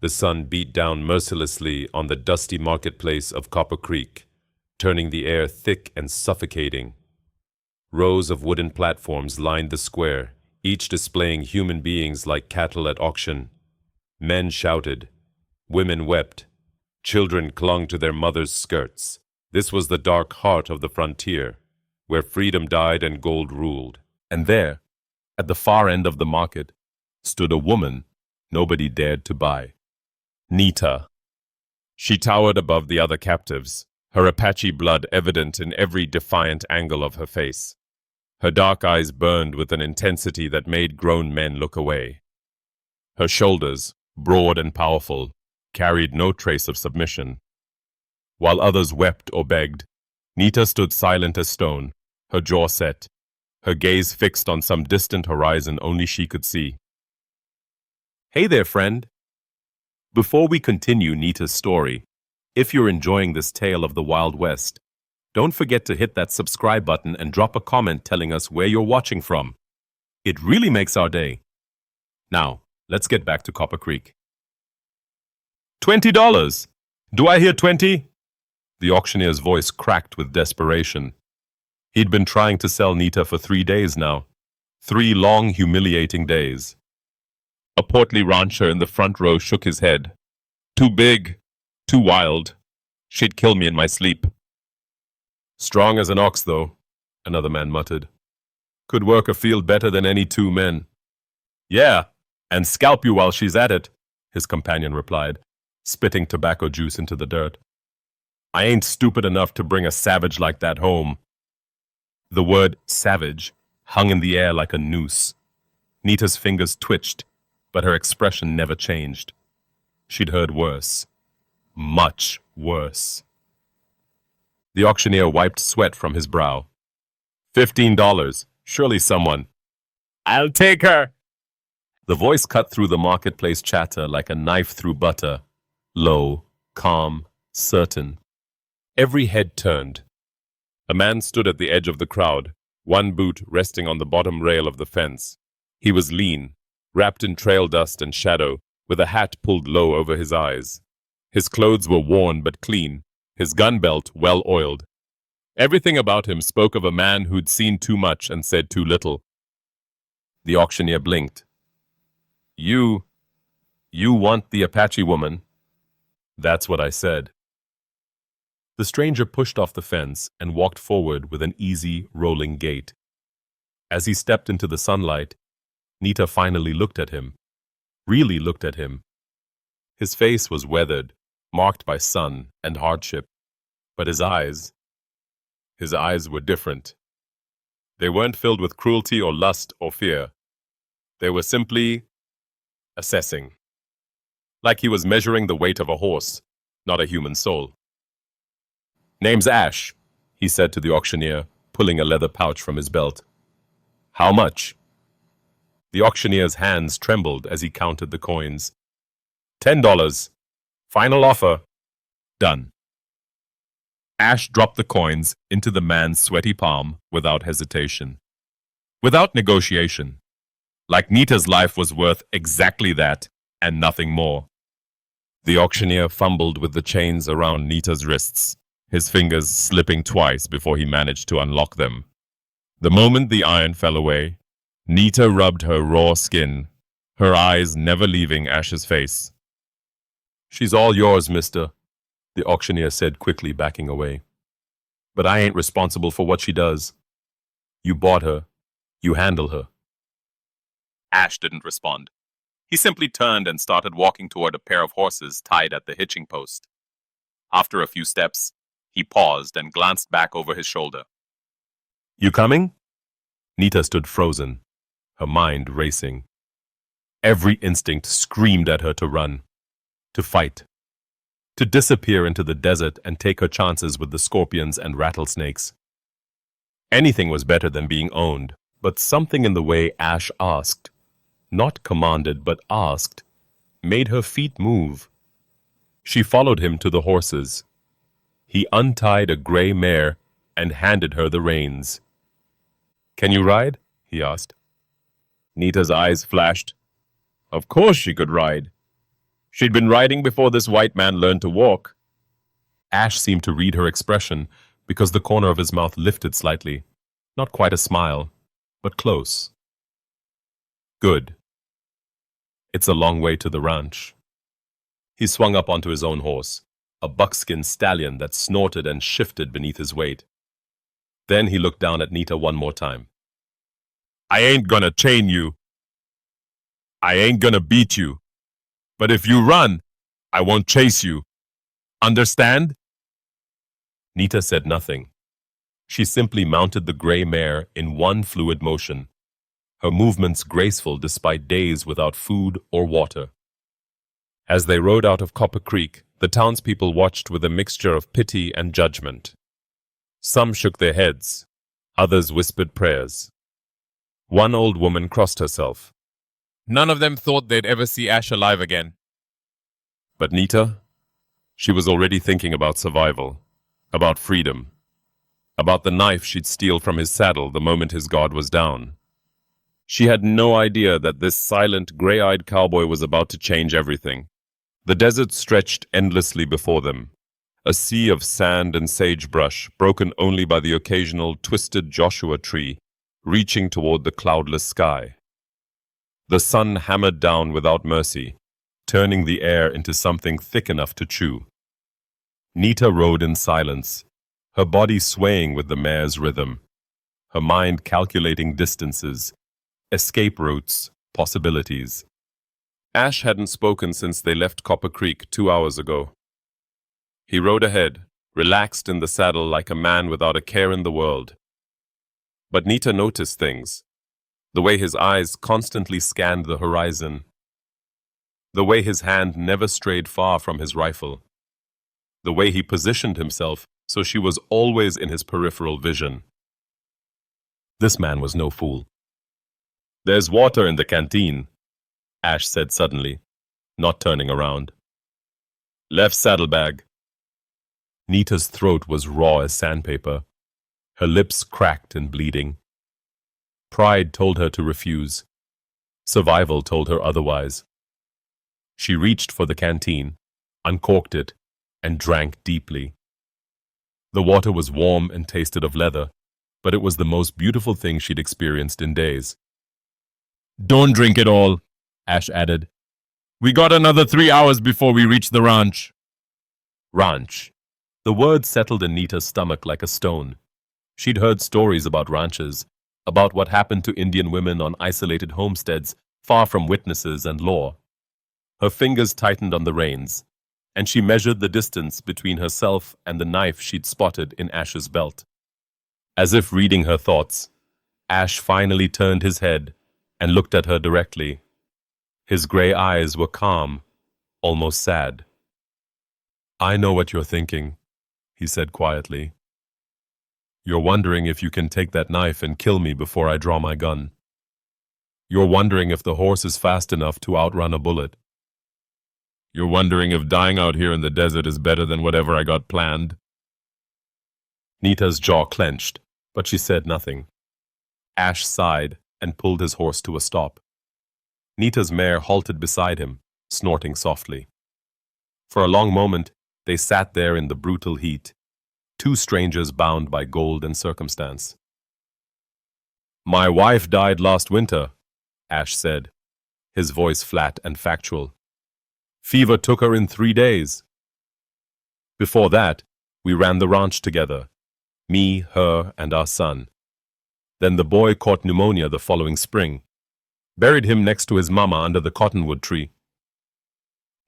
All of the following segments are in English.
The sun beat down mercilessly on the dusty marketplace of Copper Creek, turning the air thick and suffocating. Rows of wooden platforms lined the square, each displaying human beings like cattle at auction. Men shouted. Women wept. Children clung to their mothers' skirts. This was the dark heart of the frontier, where freedom died and gold ruled. And there, at the far end of the market, stood a woman nobody dared to buy. Nita. She towered above the other captives, her Apache blood evident in every defiant angle of her face. Her dark eyes burned with an intensity that made grown men look away. Her shoulders, broad and powerful, carried no trace of submission. While others wept or begged, Nita stood silent as stone, her jaw set, her gaze fixed on some distant horizon only she could see. Hey there, friend. Before we continue Nita's story, if you're enjoying this tale of the Wild West, don't forget to hit that subscribe button and drop a comment telling us where you're watching from. It really makes our day. Now, let's get back to Copper Creek. $20! Do I hear 20? The auctioneer's voice cracked with desperation. He'd been trying to sell Nita for 3 days now. 3 long, humiliating days. A portly rancher in the front row shook his head. Too big, too wild. She'd kill me in my sleep. Strong as an ox, though, another man muttered. Could work a field better than any 2 men. Yeah, and scalp you while she's at it, his companion replied, spitting tobacco juice into the dirt. I ain't stupid enough to bring a savage like that home. The word savage hung in the air like a noose. Nita's fingers twitched, but her expression never changed. She'd heard worse. Much worse. The auctioneer wiped sweat from his brow. $15. Surely someone. I'll take her. The voice cut through the marketplace chatter like a knife through butter. Low, calm, certain. Every head turned. A man stood at the edge of the crowd, one boot resting on the bottom rail of the fence. He was lean, wrapped in trail dust and shadow, with a hat pulled low over his eyes. His clothes were worn but clean, his gun belt well-oiled. Everything about him spoke of a man who'd seen too much and said too little. The auctioneer blinked. You want the Apache woman? That's what I said. The stranger pushed off the fence and walked forward with an easy, rolling gait. As he stepped into the sunlight, Nita finally looked at him. Really looked at him. His face was weathered, marked by sun and hardship. But his eyes were different. They weren't filled with cruelty or lust or fear. They were simply assessing. Like he was measuring the weight of a horse, not a human soul. Name's Ash, he said to the auctioneer, pulling a leather pouch from his belt. How much? The auctioneer's hands trembled as he counted the coins. $10. Final offer. Done. Ash dropped the coins into the man's sweaty palm without hesitation. Without negotiation. Like Nita's life was worth exactly that and nothing more. The auctioneer fumbled with the chains around Nita's wrists, his fingers slipping twice before he managed to unlock them. The moment the iron fell away, Nita rubbed her raw skin, her eyes never leaving Ash's face. She's all yours, mister, the auctioneer said quickly, backing away. But I ain't responsible for what she does. You bought her. You handle her. Ash didn't respond. He simply turned and started walking toward a pair of horses tied at the hitching post. After a few steps, he paused and glanced back over his shoulder. You coming? Nita stood frozen, her mind racing. Every instinct screamed at her to run, to fight, to disappear into the desert and take her chances with the scorpions and rattlesnakes. Anything was better than being owned, but something in the way Ash asked, not commanded but asked, made her feet move. She followed him to the horses. He untied a gray mare and handed her the reins. Can you ride? He asked. Nita's eyes flashed. Of course she could ride. She'd been riding before this white man learned to walk. Ash seemed to read her expression because the corner of his mouth lifted slightly. Not quite a smile, but close. Good. It's a long way to the ranch. He swung up onto his own horse, a buckskin stallion that snorted and shifted beneath his weight. Then he looked down at Nita one more time. I ain't gonna chain you. I ain't gonna beat you. But if you run, I won't chase you. Understand? Nita said nothing. She simply mounted the gray mare in one fluid motion, her movements graceful despite days without food or water. As they rode out of Copper Creek, the townspeople watched with a mixture of pity and judgment. Some shook their heads, others whispered prayers. One old woman crossed herself. None of them thought they'd ever see Ash alive again. But Nita? She was already thinking about survival, about freedom, about the knife she'd steal from his saddle the moment his guard was down. She had no idea that this silent, gray-eyed cowboy was about to change everything. The desert stretched endlessly before them, a sea of sand and sagebrush broken only by the occasional twisted Joshua tree reaching toward the cloudless sky. The sun hammered down without mercy, turning the air into something thick enough to chew. Nita rode in silence, her body swaying with the mare's rhythm, her mind calculating distances, escape routes, possibilities. Ash hadn't spoken since they left Copper Creek 2 hours ago. He rode ahead, relaxed in the saddle like a man without a care in the world. But Nita noticed things. The way his eyes constantly scanned the horizon. The way his hand never strayed far from his rifle. The way he positioned himself so she was always in his peripheral vision. This man was no fool. There's water in the canteen, Ash said suddenly, not turning around. Left saddlebag. Nita's throat was raw as sandpaper, her lips cracked and bleeding. Pride told her to refuse. Survival told her otherwise. She reached for the canteen, uncorked it, and drank deeply. The water was warm and tasted of leather, but it was the most beautiful thing she'd experienced in days. Don't drink it all, Ash added. We got another 3 hours before we reach the ranch. Ranch. The word settled in Nita's stomach like a stone. She'd heard stories about ranches, about what happened to Indian women on isolated homesteads, far from witnesses and law. Her fingers tightened on the reins, and she measured the distance between herself and the knife she'd spotted in Ash's belt. As if reading her thoughts, Ash finally turned his head and looked at her directly. His gray eyes were calm, almost sad. I know what you're thinking, he said quietly. You're wondering if you can take that knife and kill me before I draw my gun. You're wondering if the horse is fast enough to outrun a bullet. You're wondering if dying out here in the desert is better than whatever I got planned. Nita's jaw clenched, but she said nothing. Ash sighed and pulled his horse to a stop. Nita's mare halted beside him, snorting softly. For a long moment, they sat there in the brutal heat, two strangers bound by gold and circumstance. My wife died last winter, Ash said, his voice flat and factual. Fever took her in 3 days. Before that, we ran the ranch together, me, her, and our son. Then the boy caught pneumonia the following spring. Buried him next to his mama under the cottonwood tree.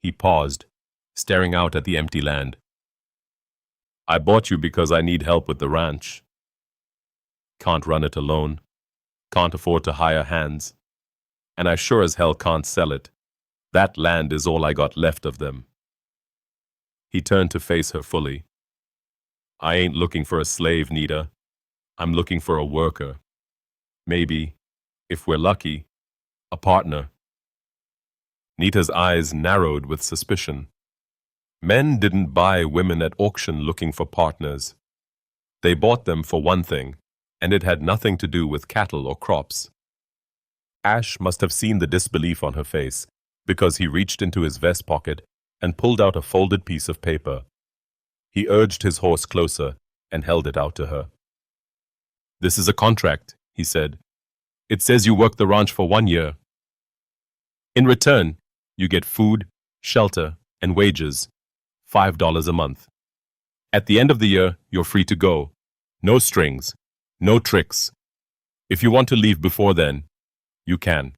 He paused, staring out at the empty land. I bought you because I need help with the ranch. Can't run it alone. Can't afford to hire hands. And I sure as hell can't sell it. That land is all I got left of them. He turned to face her fully. I ain't looking for a slave, Nita. I'm looking for a worker. Maybe, if we're lucky, a partner. Nita's eyes narrowed with suspicion. Men didn't buy women at auction looking for partners. They bought them for one thing, and it had nothing to do with cattle or crops. Ash must have seen the disbelief on her face, because he reached into his vest pocket and pulled out a folded piece of paper. He urged his horse closer and held it out to her. "This is a contract," he said. "It says you work the ranch for 1 year. In return, you get food, shelter, and wages, $5 a month. At the end of the year, you're free to go. No strings, no tricks. If you want to leave before then, you can.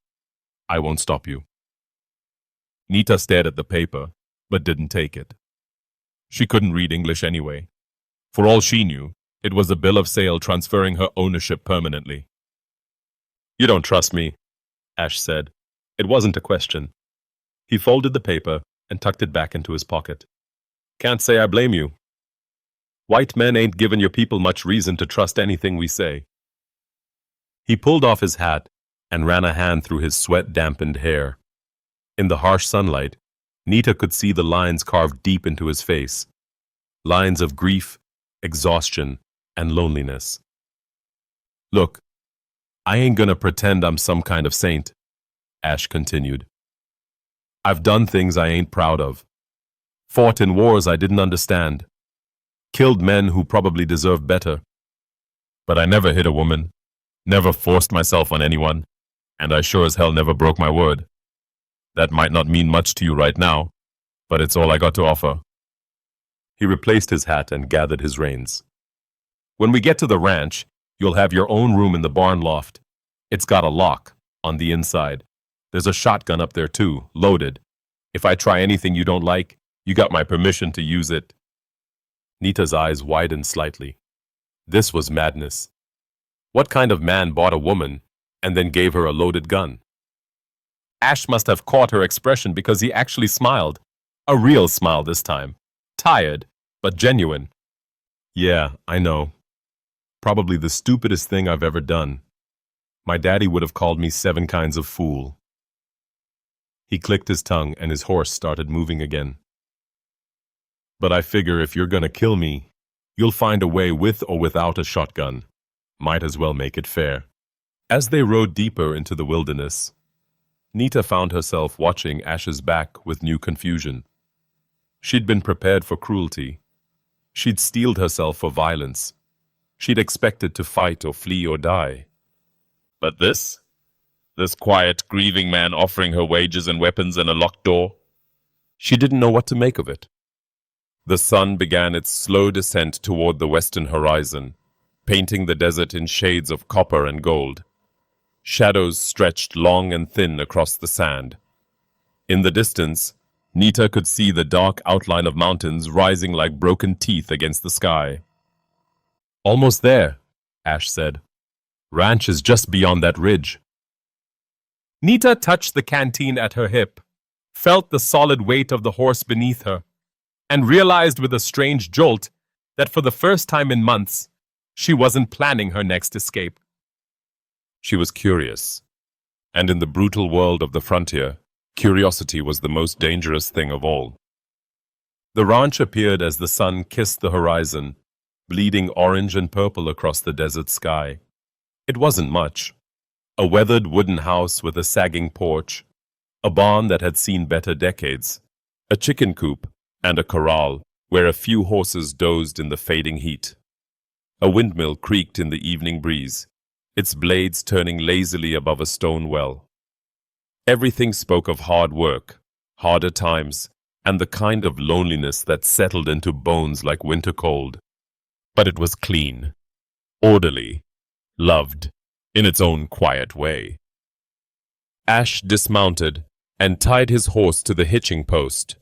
I won't stop you." Nita stared at the paper, but didn't take it. She couldn't read English anyway. For all she knew, it was a bill of sale transferring her ownership permanently. "You don't trust me," Ash said. It wasn't a question. He folded the paper and tucked it back into his pocket. "Can't say I blame you. White men ain't given your people much reason to trust anything we say." He pulled off his hat and ran a hand through his sweat-dampened hair. In the harsh sunlight, Nita could see the lines carved deep into his face. Lines of grief, exhaustion, and loneliness. "Look, I ain't gonna pretend I'm some kind of saint," Ash continued. "I've done things I ain't proud of. Fought in wars I didn't understand. Killed men who probably deserved better. But I never hit a woman, never forced myself on anyone, and I sure as hell never broke my word. That might not mean much to you right now, but it's all I got to offer." He replaced his hat and gathered his reins. "When we get to the ranch, you'll have your own room in the barn loft. It's got a lock on the inside. There's a shotgun up there too, loaded. If I try anything you don't like, you got my permission to use it." Nita's eyes widened slightly. This was madness. What kind of man bought a woman and then gave her a loaded gun? Ash must have caught her expression because he actually smiled. A real smile this time. Tired, but genuine. "Yeah, I know. Probably the stupidest thing I've ever done. My daddy would have called me 7 kinds of fool." He clicked his tongue and his horse started moving again. "But I figure if you're gonna kill me, you'll find a way with or without a shotgun. Might as well make it fair." As they rode deeper into the wilderness, Nita found herself watching Ash's back with new confusion. She'd been prepared for cruelty. She'd steeled herself for violence. She'd expected to fight or flee or die. But this quiet, grieving man offering her wages and weapons and a locked door? She didn't know what to make of it. The sun began its slow descent toward the western horizon, painting the desert in shades of copper and gold. Shadows stretched long and thin across the sand. In the distance, Nita could see the dark outline of mountains rising like broken teeth against the sky. "Almost there," Ash said. "Ranch is just beyond that ridge." Nita touched the canteen at her hip, felt the solid weight of the horse beneath her, and realized with a strange jolt that for the first time in months, she wasn't planning her next escape. She was curious, and in the brutal world of the frontier, curiosity was the most dangerous thing of all. The ranch appeared as the sun kissed the horizon, bleeding orange and purple across the desert sky. It wasn't much. A weathered wooden house with a sagging porch, a barn that had seen better decades, a chicken coop, and a corral where a few horses dozed in the fading heat. A windmill creaked in the evening breeze, its blades turning lazily above a stone well. Everything spoke of hard work, harder times, and the kind of loneliness that settled into bones like winter cold. But it was clean, orderly, loved, in its own quiet way. Ash dismounted and tied his horse to the hitching post.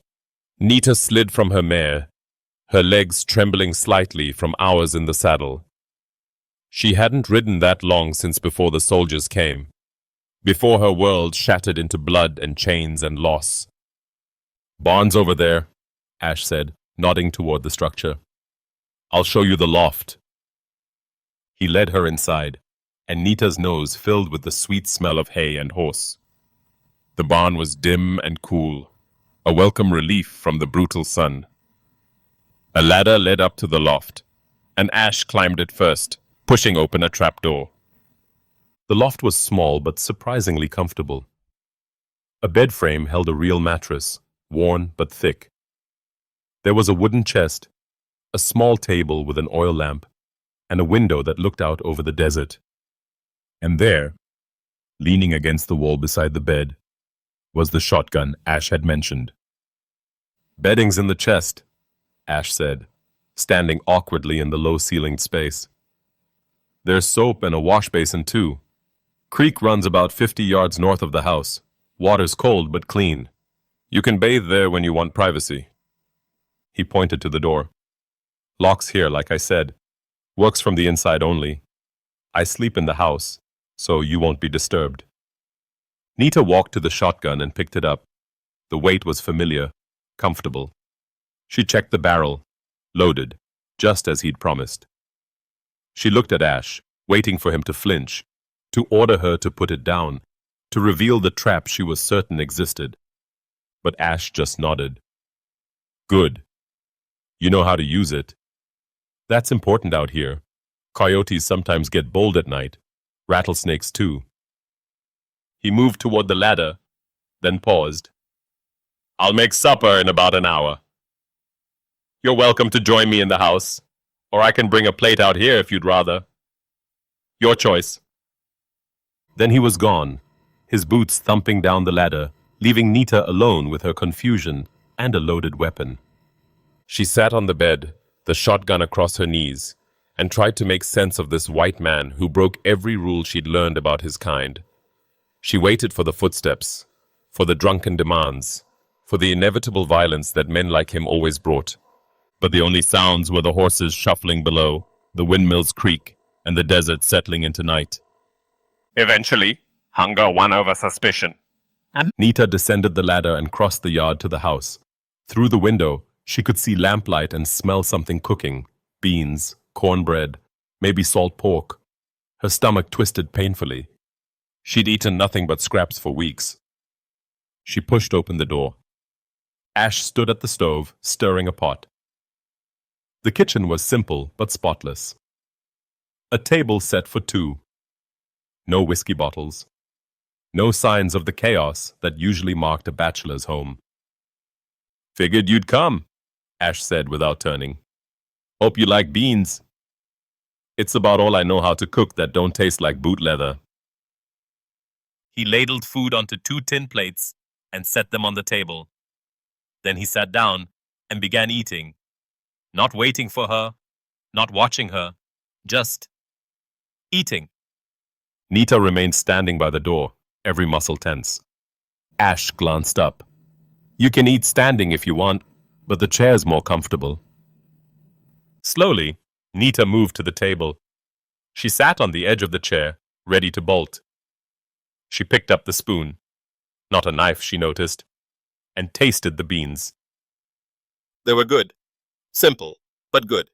Nita slid from her mare, her legs trembling slightly from hours in the saddle. She hadn't ridden that long since before the soldiers came, before her world shattered into blood and chains and loss. "Barn's over there," Ash said, nodding toward the structure. "I'll show you the loft." He led her inside, and Nita's nose filled with the sweet smell of hay and horse. The barn was dim and cool, a welcome relief from the brutal sun. A ladder led up to the loft, and Ash climbed it first, pushing open a trapdoor. The loft was small but surprisingly comfortable. A bed frame held a real mattress, worn but thick. There was a wooden chest, a small table with an oil lamp, and a window that looked out over the desert. And there, leaning against the wall beside the bed, was the shotgun Ash had mentioned. "Bedding's in the chest," Ash said, standing awkwardly in the low-ceilinged space. "There's soap and a wash basin, too. Creek runs about 50 yards north of the house. Water's cold but clean. You can bathe there when you want privacy." He pointed to the door. "Lock's here, like I said. Works from the inside only. I sleep in the house, so you won't be disturbed." Nita walked to the shotgun and picked it up. The weight was familiar, comfortable. She checked the barrel, loaded, just as he'd promised. She looked at Ash, waiting for him to flinch, to order her to put it down, to reveal the trap she was certain existed. But Ash just nodded. "Good. You know how to use it. That's important out here. Coyotes sometimes get bold at night, rattlesnakes too." He moved toward the ladder, then paused. "I'll make supper in about an hour. You're welcome to join me in the house, or I can bring a plate out here if you'd rather. Your choice." Then he was gone, his boots thumping down the ladder, leaving Nita alone with her confusion and a loaded weapon. She sat on the bed, the shotgun across her knees, and tried to make sense of this white man who broke every rule she'd learned about his kind. She waited for the footsteps, for the drunken demands, for the inevitable violence that men like him always brought. But the only sounds were the horses shuffling below, the windmills creak, and the desert settling into night. Eventually, hunger won over suspicion. Nita descended the ladder and crossed the yard to the house. Through the window, she could see lamplight and smell something cooking: beans, cornbread, maybe salt pork. Her stomach twisted painfully. She'd eaten nothing but scraps for weeks. She pushed open the door. Ash stood at the stove, stirring a pot. The kitchen was simple but spotless. A table set for two. No whiskey bottles. No signs of the chaos that usually marked a bachelor's home. "Figured you'd come," Ash said without turning. "Hope you like beans. It's about all I know how to cook that don't taste like boot leather." He ladled food onto 2 tin plates and set them on the table. Then he sat down and began eating, not waiting for her, not watching her, just eating. Nita remained standing by the door, every muscle tense. Ash glanced up. "You can eat standing if you want, but the chair's more comfortable." Slowly, Nita moved to the table. She sat on the edge of the chair, ready to bolt. She picked up the spoon, not a knife, she noticed, and tasted the beans. They were good. Simple, but good.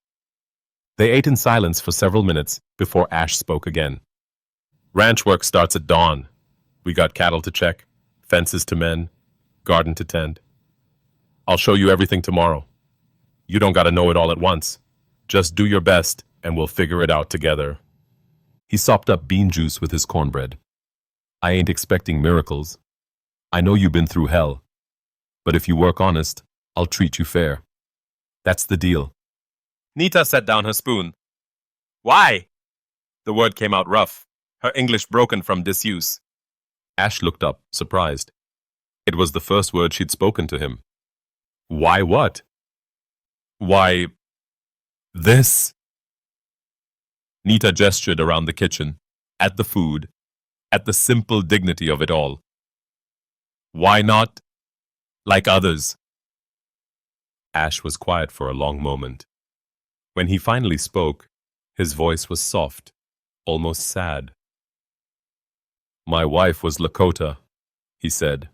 They ate in silence for several minutes before Ash spoke again. "Ranch work starts at dawn. We got cattle to check, fences to mend, garden to tend. I'll show you everything tomorrow. You don't gotta know it all at once. Just do your best, and we'll figure it out together." He sopped up bean juice with his cornbread. "I ain't expecting miracles. I know you've been through hell. But if you work honest, I'll treat you fair. That's the deal." Nita set down her spoon. "Why?" The word came out rough, her English broken from disuse. Ash looked up, surprised. It was the first word she'd spoken to him. "Why what?" "Why, this." Nita gestured around the kitchen, at the food, at the simple dignity of it all. "Why not like others?" Ash was quiet for a long moment. When he finally spoke, his voice was soft, almost sad. "My wife was Lakota," he said.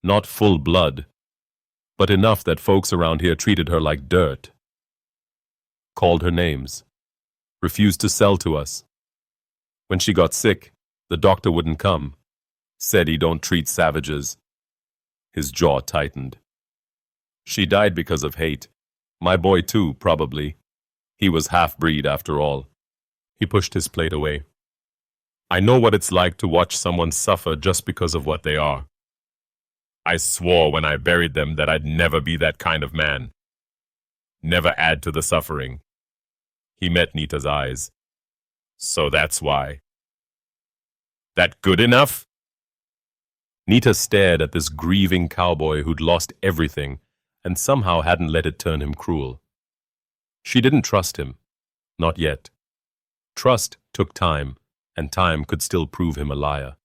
"Not full blood, but enough that folks around here treated her like dirt. Called her names. Refused to sell to us. When she got sick, the doctor wouldn't come. Said he don't treat savages." His jaw tightened. "She died because of hate. My boy too, probably. He was half-breed after all." He pushed his plate away. "I know what it's like to watch someone suffer just because of what they are. I swore when I buried them that I'd never be that kind of man. Never add to the suffering. He met Nita's eyes. So that's why. That good enough? Nita stared at this grieving cowboy who'd lost everything and somehow hadn't let it turn him cruel. She didn't trust him. Not yet. Trust took time, and time could still prove him a liar.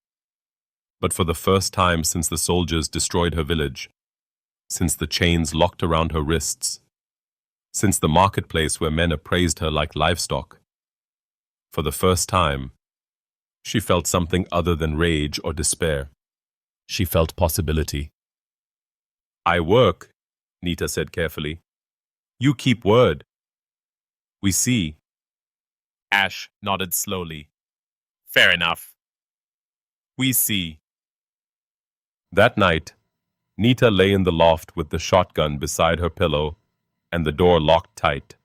But for the first time since the soldiers destroyed her village, since the chains locked around her wrists, since the marketplace where men appraised her like livestock, for the first time, she felt something other than rage or despair. She felt possibility. I work, Nita said carefully. You keep word. We see. Ash nodded slowly. Fair enough. We see. That night, Nita lay in the loft with the shotgun beside her pillow and the door locked tight.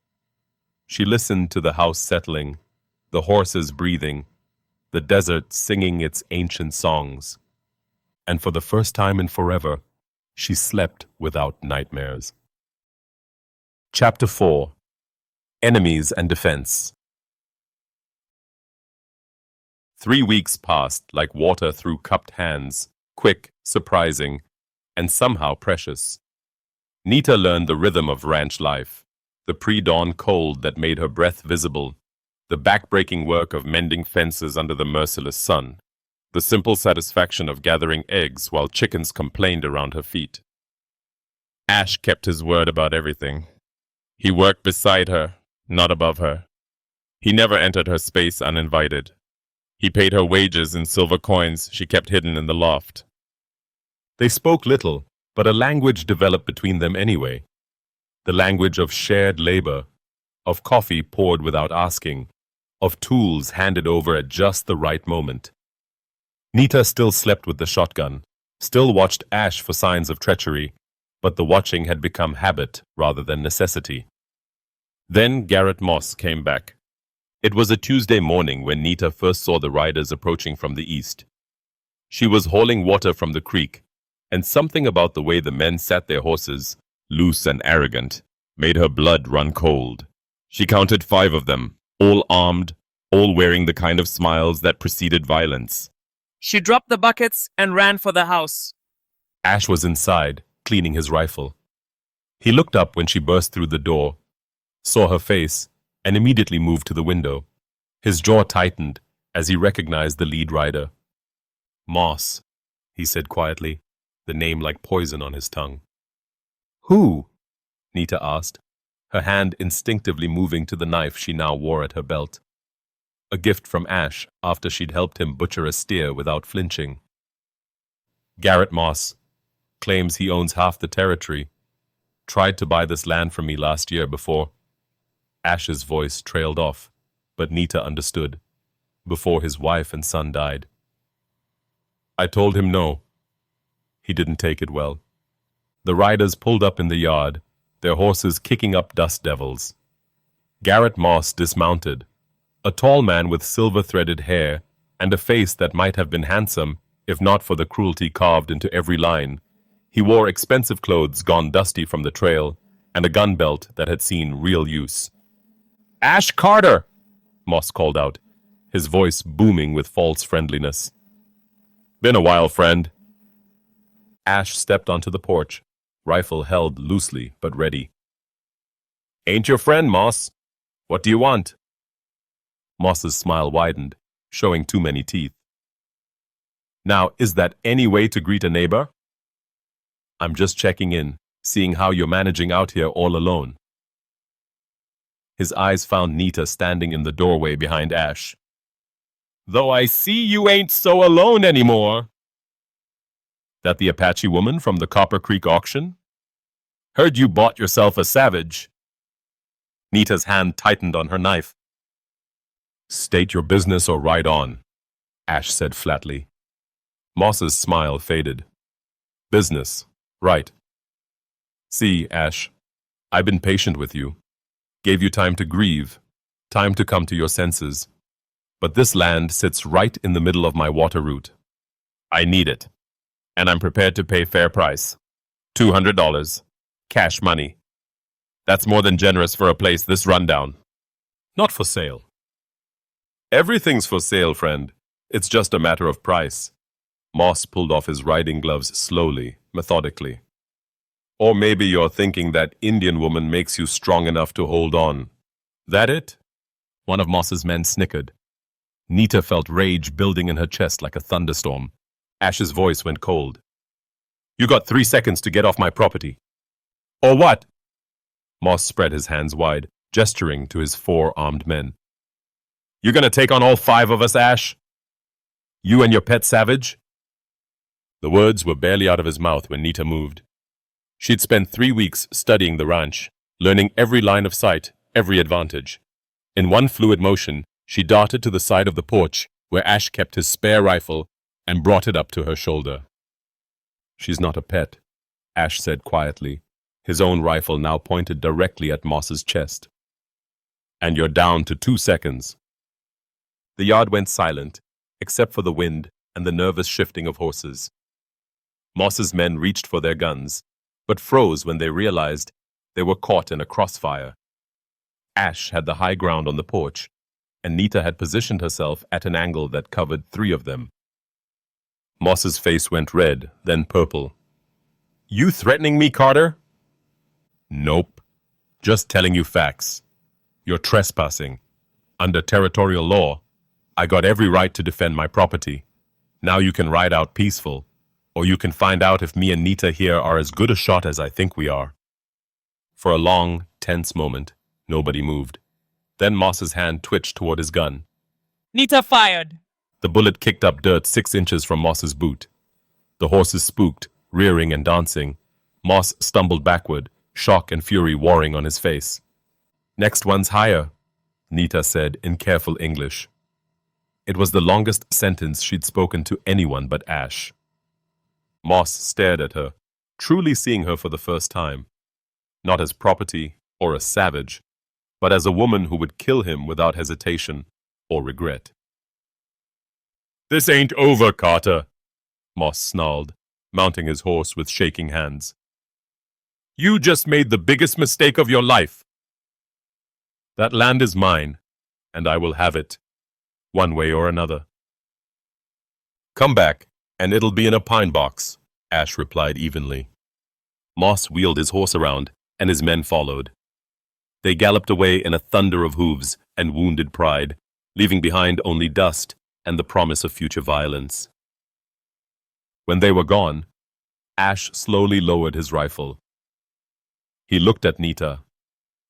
She listened to the house settling, the horses breathing, the desert singing its ancient songs. And for the first time in forever, she slept without nightmares. Chapter 4. Enemies and Defense. 3 weeks passed like water through cupped hands, quick, surprising, and somehow precious. Nita learned the rhythm of ranch life, the pre-dawn cold that made her breath visible, the back-breaking work of mending fences under the merciless sun, the simple satisfaction of gathering eggs while chickens complained around her feet. Ash kept his word about everything. He worked beside her, not above her. He never entered her space uninvited. He paid her wages in silver coins she kept hidden in the loft. They spoke little, but a language developed between them anyway. The language of shared labor, of coffee poured without asking, of tools handed over at just the right moment. Nita still slept with the shotgun, still watched Ash for signs of treachery, but the watching had become habit rather than necessity. Then Garrett Moss came back. It was a Tuesday morning when Nita first saw the riders approaching from the east. She was hauling water from the creek, and something about the way the men sat their horses, loose and arrogant, made her blood run cold. She counted 5 of them, all armed, all wearing the kind of smiles that preceded violence. She dropped the buckets and ran for the house. Ash was inside, cleaning his rifle. He looked up when she burst through the door, saw her face, and immediately moved to the window. His jaw tightened as he recognized the lead rider. Moss, he said quietly, the name like poison on his tongue. Who? Nita asked, her hand instinctively moving to the knife she now wore at her belt. A gift from Ash after she'd helped him butcher a steer without flinching. Garrett Moss claims he owns half the territory. Tried to buy this land from me last year before. Ash's voice trailed off, but Nita understood. Before his wife and son died. I told him no. He didn't take it well. The riders pulled up in the yard, their horses kicking up dust devils. Garrett Moss dismounted, a tall man with silver-threaded hair and a face that might have been handsome if not for the cruelty carved into every line. He wore expensive clothes gone dusty from the trail and a gun belt that had seen real use. Ash Carter! Moss called out, his voice booming with false friendliness. Been a while, friend. Ash stepped onto the porch, rifle held loosely but ready. Ain't your friend, Moss. What do you want? Moss's smile widened, showing too many teeth. Now, is that any way to greet a neighbor? I'm just checking in, seeing how you're managing out here all alone. His eyes found Nita standing in the doorway behind Ash. Though I see you ain't so alone anymore. That the Apache woman from the Copper Creek auction? Heard you bought yourself a savage. Nita's hand tightened on her knife. State your business or ride on, Ash said flatly. Moss's smile faded. Business, right. See, Ash, I've been patient with you. Gave you time to grieve, time to come to your senses. But this land sits right in the middle of my water route. I need it. and I'm prepared to pay fair price. $200. Cash money. That's more than generous for a place this rundown. Not for sale. Everything's for sale, friend. It's just a matter of price. Moss pulled off his riding gloves slowly, methodically. Or maybe you're thinking that Indian woman makes you strong enough to hold on. That it? One of Moss's men snickered. Nita felt rage building in her chest like a thunderstorm. Ash's voice went cold. You got 3 seconds to get off my property. Or what? Moss spread his hands wide, gesturing to his 4 armed men. You gonna take on all 5 of us, Ash? You and your pet savage? The words were barely out of his mouth when Nita moved. She'd spent 3 weeks studying the ranch, learning every line of sight, every advantage. In one fluid motion, she darted to the side of the porch where Ash kept his spare rifle and brought it up to her shoulder. She's not a pet, Ash said quietly, his own rifle now pointed directly at Moss's chest. And you're down to 2 seconds. The yard went silent, except for the wind and the nervous shifting of horses. Moss's men reached for their guns, but froze when they realized they were caught in a crossfire. Ash had the high ground on the porch, and Nita had positioned herself at an angle that covered 3 of them. Moss's face went red, then purple. You threatening me, Carter? Nope. Just telling you facts. You're trespassing. Under territorial law, I got every right to defend my property. Now you can ride out peaceful, or you can find out if me and Nita here are as good a shot as I think we are. For a long, tense moment, nobody moved. Then Moss's hand twitched toward his gun. Nita fired. The bullet kicked up dirt 6 inches from Moss's boot. The horses spooked, rearing and dancing. Moss stumbled backward, shock and fury warring on his face. Next one's higher, Nita said in careful English. It was the longest sentence she'd spoken to anyone but Ash. Moss stared at her, truly seeing her for the first time. Not as property or a savage, but as a woman who would kill him without hesitation or regret. This ain't over, Carter, Moss snarled, mounting his horse with shaking hands. You just made the biggest mistake of your life. That land is mine, and I will have it, one way or another. Come back, and it'll be in a pine box, Ash replied evenly. Moss wheeled his horse around, and his men followed. They galloped away in a thunder of hooves and wounded pride, leaving behind only dust and the promise of future violence. When they were gone, Ash slowly lowered his rifle. He looked at Nita,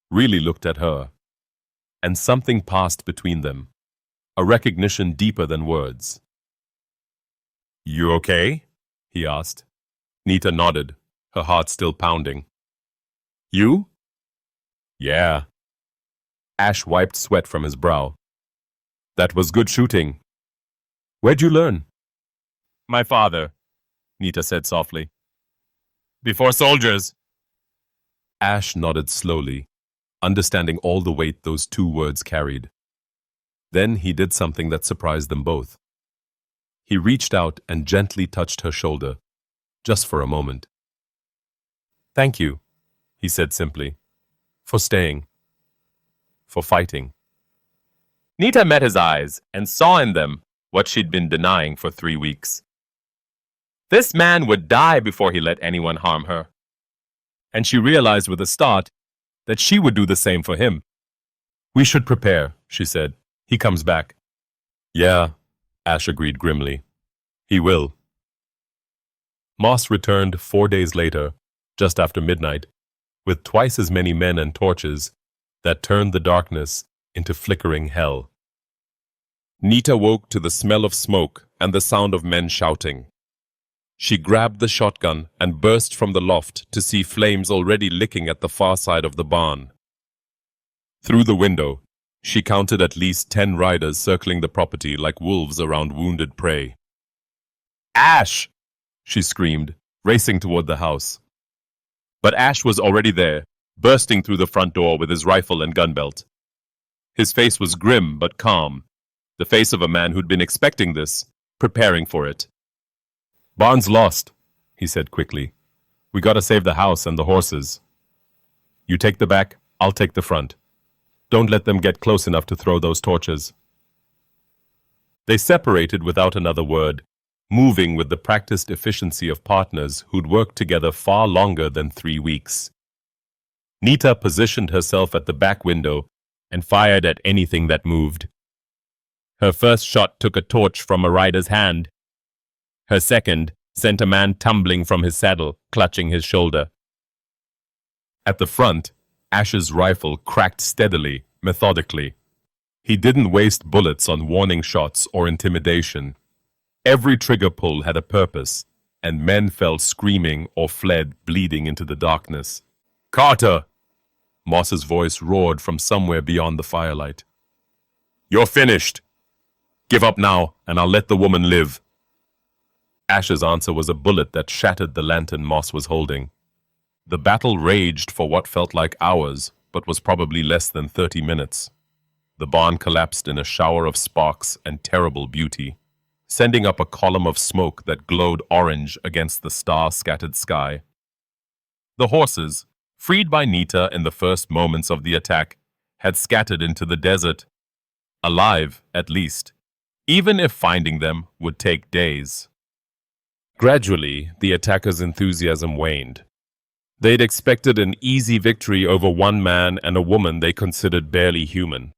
really looked at her, and something passed between them, a recognition deeper than words. You okay? He asked. Nita nodded, her heart still pounding. You? Yeah. Ash wiped sweat from his brow. That was good shooting. Where'd you learn? My father, Nita said softly. Before soldiers. Ash nodded slowly, understanding all the weight those 2 words carried. Then he did something that surprised them both. He reached out and gently touched her shoulder, just for a moment. Thank you, he said simply, for staying, for fighting. Nita met his eyes and saw in them what she'd been denying for 3 weeks. This man would die before he let anyone harm her. And she realized with a start that she would do the same for him. We should prepare, she said. He comes back. Yeah, Ash agreed grimly. He will. Moss returned 4 days later, just after midnight, with twice as many men and torches that turned the darkness into flickering hell. Nita woke to the smell of smoke and the sound of men shouting. She grabbed the shotgun and burst from the loft to see flames already licking at the far side of the barn. Through the window, she counted at least 10 riders circling the property like wolves around wounded prey. Ash! She screamed, racing toward the house. But Ash was already there, bursting through the front door with his rifle and gun belt. His face was grim but calm, the face of a man who'd been expecting this, preparing for it. Barn's lost, he said quickly. We gotta save the house and the horses. You take the back, I'll take the front. Don't let them get close enough to throw those torches. They separated without another word, moving with the practiced efficiency of partners who'd worked together far longer than 3 weeks. Nita positioned herself at the back window and fired at anything that moved. Her first shot took a torch from a rider's hand. Her second sent a man tumbling from his saddle, clutching his shoulder. At the front, Ash's rifle cracked steadily, methodically. He didn't waste bullets on warning shots or intimidation. Every trigger pull had a purpose, and men fell screaming or fled bleeding into the darkness. Carter! Moss's voice roared from somewhere beyond the firelight. You're finished! Give up now, and I'll let the woman live. Ash's answer was a bullet that shattered the lantern Moss was holding. The battle raged for what felt like hours, but was probably less than 30 minutes. The barn collapsed in a shower of sparks and terrible beauty, sending up a column of smoke that glowed orange against the star-scattered sky. The horses, freed by Nita in the first moments of the attack, had scattered into the desert. Alive, at least, even if finding them would take days. Gradually, the attackers' enthusiasm waned. They'd expected an easy victory over one man and a woman they considered barely human.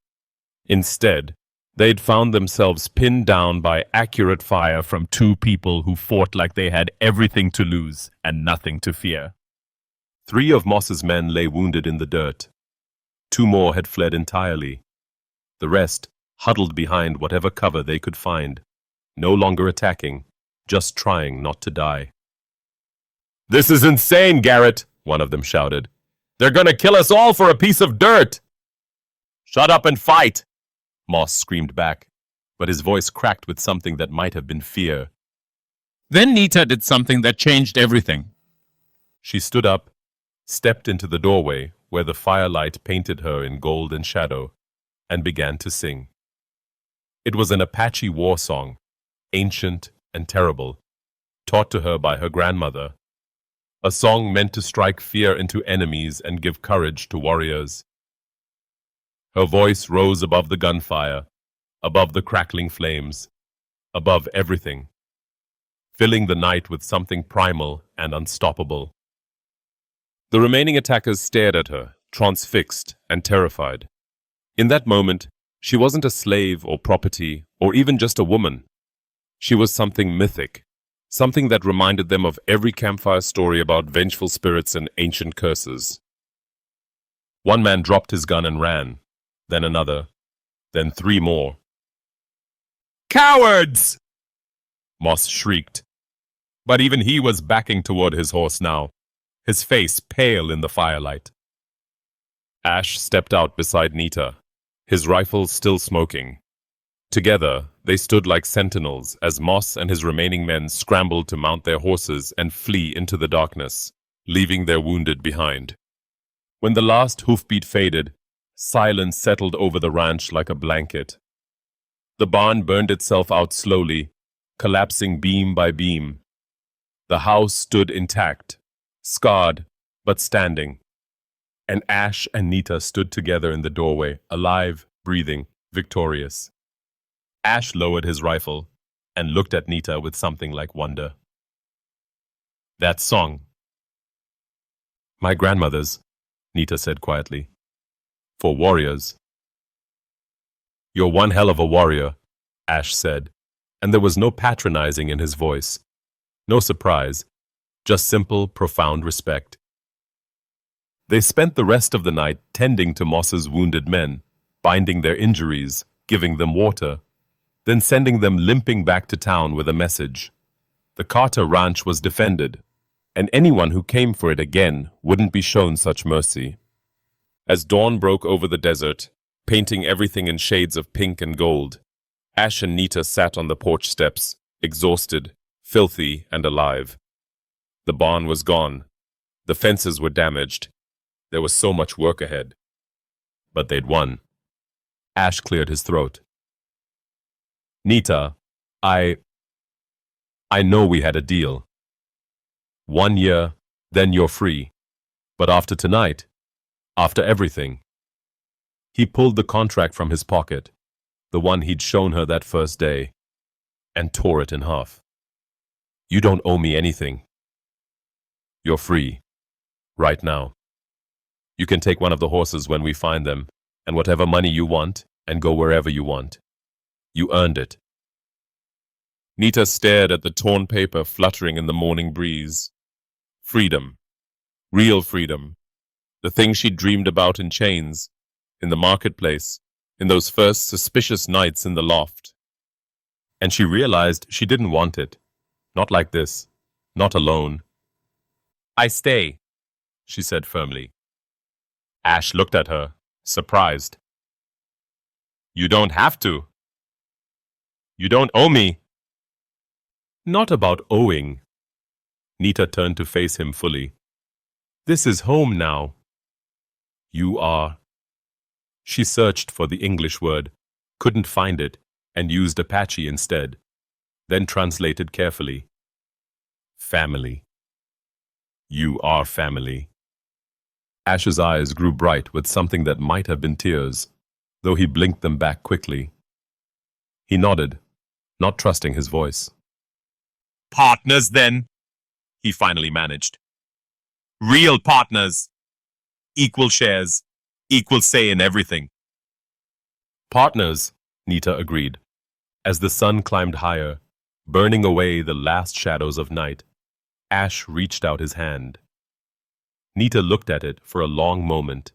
Instead, they'd found themselves pinned down by accurate fire from 2 people who fought like they had everything to lose and nothing to fear. 3 of Moss's men lay wounded in the dirt. 2 more had fled entirely. The rest huddled behind whatever cover they could find, no longer attacking, just trying not to die. This is insane, Garrett, one of them shouted. They're gonna kill us all for a piece of dirt! Shut up and fight! Moss screamed back, but his voice cracked with something that might have been fear. Then Nita did something that changed everything. She stood up, stepped into the doorway where the firelight painted her in gold and shadow, and began to sing. It was an Apache war song, ancient and terrible, taught to her by her grandmother. A song meant to strike fear into enemies and give courage to warriors. Her voice rose above the gunfire, above the crackling flames, above everything, filling the night with something primal and unstoppable. The remaining attackers stared at her, transfixed and terrified. In that moment, she wasn't a slave or property or even just a woman. She was something mythic, something that reminded them of every campfire story about vengeful spirits and ancient curses. One man dropped his gun and ran, then another, then 3 more. Cowards! Moss shrieked. But even he was backing toward his horse now, his face pale in the firelight. Ash stepped out beside Nita, his rifle still smoking. Together, they stood like sentinels as Moss and his remaining men scrambled to mount their horses and flee into the darkness, leaving their wounded behind. When the last hoofbeat faded, silence settled over the ranch like a blanket. The barn burned itself out slowly, collapsing beam by beam. The house stood intact, scarred, but standing. And Ash and Nita stood together in the doorway, alive, breathing, victorious. Ash lowered his rifle and looked at Nita with something like wonder. That song. My grandmother's, Nita said quietly. For warriors. You're one hell of a warrior, Ash said, and there was no patronizing in his voice. No surprise, just simple, profound respect. They spent the rest of the night tending to Moss's wounded men, binding their injuries, giving them water, then sending them limping back to town with a message. The Carter Ranch was defended, and anyone who came for it again wouldn't be shown such mercy. As dawn broke over the desert, painting everything in shades of pink and gold, Ash and Nita sat on the porch steps, exhausted, filthy, and alive. The barn was gone. The fences were damaged. There was so much work ahead. But they'd won. Ash cleared his throat. Nita, I know we had a deal. 1 year, then you're free. But after tonight, after everything. He pulled the contract from his pocket, the one he'd shown her that first day, and tore it in half. You don't owe me anything. You're free, right now. You can take one of the horses when we find them, and whatever money you want, and go wherever you want. You earned it. Nita stared at the torn paper fluttering in the morning breeze. Freedom. Real freedom. The thing she'd dreamed about in chains, in the marketplace, in those first suspicious nights in the loft. And she realized she didn't want it. Not like this. Not alone. I stay, she said firmly. Ash looked at her, surprised. You don't have to. You don't owe me. Not about owing. Nita turned to face him fully. This is home now. You are. She searched for the English word, couldn't find it, and used Apache instead, then translated carefully. Family. You are family. Ash's eyes grew bright with something that might have been tears, though he blinked them back quickly. He nodded, not trusting his voice. Partners, then, he finally managed. Real partners. Equal shares, equal say in everything. Partners, Nita agreed. As the sun climbed higher, burning away the last shadows of night, Ash reached out his hand. Nita looked at it for a long moment.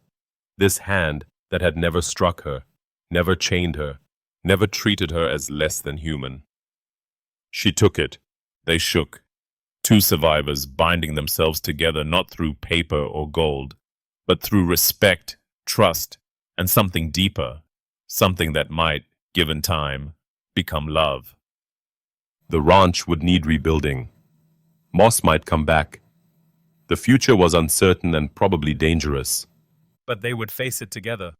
This hand that had never struck her, never chained her, never treated her as less than human. She took it. They shook. Two survivors binding themselves together not through paper or gold, but through respect, trust, and something deeper, something that might, given time, become love. The ranch would need rebuilding. Moss might come back. The future was uncertain and probably dangerous. But they would face it together.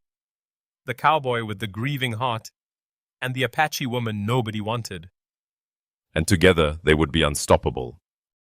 The cowboy with the grieving heart, and the Apache woman nobody wanted. And together they would be unstoppable.